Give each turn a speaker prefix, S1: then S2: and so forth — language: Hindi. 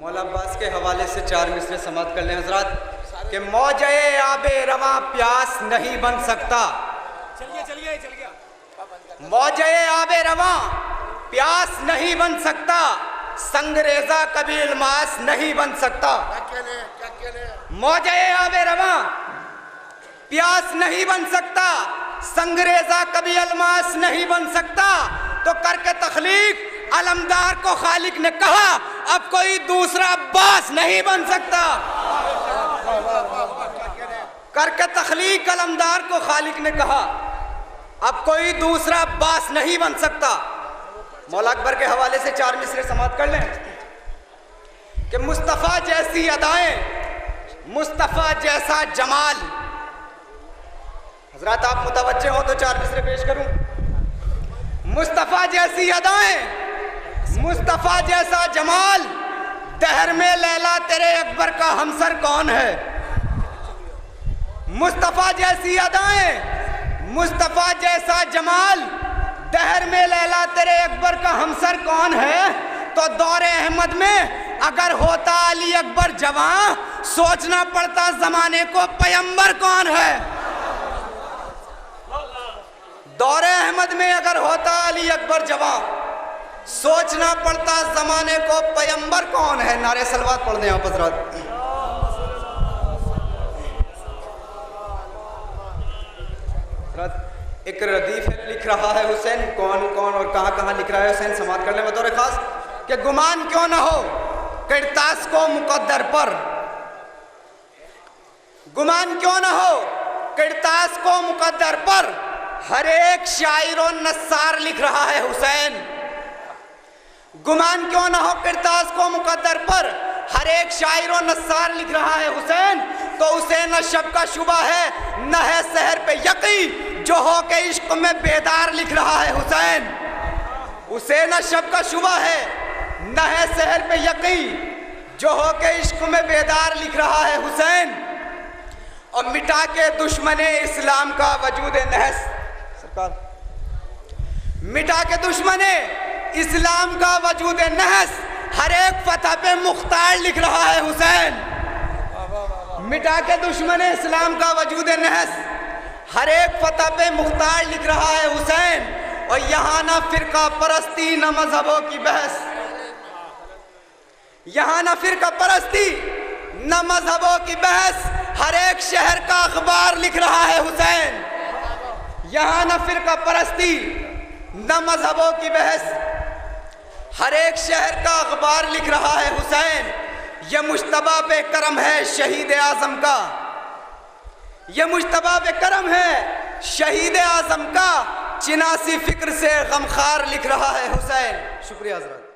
S1: मौला अब्बास के हवाले से 4 मिसरे समाप्त कर लें हजरात कि मौजे आबे रवा प्यास नहीं बन सकता। मौजे आबे रवा प्यास नहीं बन सकता, संगरेजा कभी इल्मास नहीं बन सकता। मौजे आबे रवा प्यास नहीं बन सकता, संगरेजा कभी अलमास नहीं बन सकता। तो करके तखलीक अलमदार को खालिक ने कहा, अब कोई दूसरा अब्बास नहीं बन सकता। करके तखलीक अलमदार को खालिक ने कहा, अब कोई दूसरा अब्बास नहीं बन सकता। मौला अकबर के हवाले से 4 मिसरे समाप्त कर लें कि मुस्तफ़ा जैसी अदाएं, मुस्तफ़ा जैसा जमाल। हजरात आप मुतवज्जे हो तो 4 मिसरे पेश करूं। मुस्तफ़ा जैसी अदाएं, मुस्तफ़ा जैसा जमाल, दहर में लैला तेरे अकबर का हमसर कौन है। मुस्तफ़ा जैसी अदाएं, मुस्तफ़ा जैसा जमाल, दहर में लैला तेरे अकबर का हमसर कौन है। तो दौरे अहमद में अगर होता अली अकबर जवां, सोचना पड़ता जमाने को पैगंबर कौन है। दौरे अहमद में अगर होता अली अकबर जवां, सोचना पड़ता जमाने को पैगंबर कौन है। नारे सलवात पढ़ दें आप हजरात। एक रदीफ लिख रहा है हुसैन, कौन कौन और कहां कहां लिख रहा है हुसैन समाप्त कर ले बतौर खास कि गुमान क्यों ना हो किरतास को मुकद्दर पर, गुमान क्यों ना हो किरतास को मुकद्दर पर, हर एक शायर और नस्सार लिख रहा है हुसैन। गुमान क्यों ना हो किरतास को मुकद्दर पर, हर एक शायर और नस्सार लिख रहा है हुसैन। तो उसे न शब का शुबा है न है सहर पे यकीन, जो हो के इश्क में बेदार लिख रहा है हुसैन। उसे न शब का शुबा है न है सहर पे यकीन, जो हो के इश्क में बेदार लिख रहा है हुसैन। और मिटा के दुश्मने इस्लाम का वजूद नहस, सरकार मिटा के दुश्मने इस्लाम का वजूद नहस, हर एक फतह पे मुख्तार लिख रहा है हुसैन। मिटा के दुश्मने इस्लाम का वजूद नहस, हर एक फतह पे मुख्तार लिख रहा है हुसैन। और यहाँ ना फिरका परस्ती न मजहबों की बहस, यहाँ ना फिरका परस्ती न मजहबों की बहस, हर एक शहर का अखबार लिख रहा है हुसैन। यहाँ न फिरका परस्ती न मजहबों की बहस, हर एक शहर का अखबार लिख रहा है हुसैन। ये मुश्तबा पे करम है शहीद आजम का, ये मुश्तबा पे करम है शहीद आजम का, चिनासी फिक्र से गमखार लिख रहा है हुसैन। शुक्रिया हज़रात।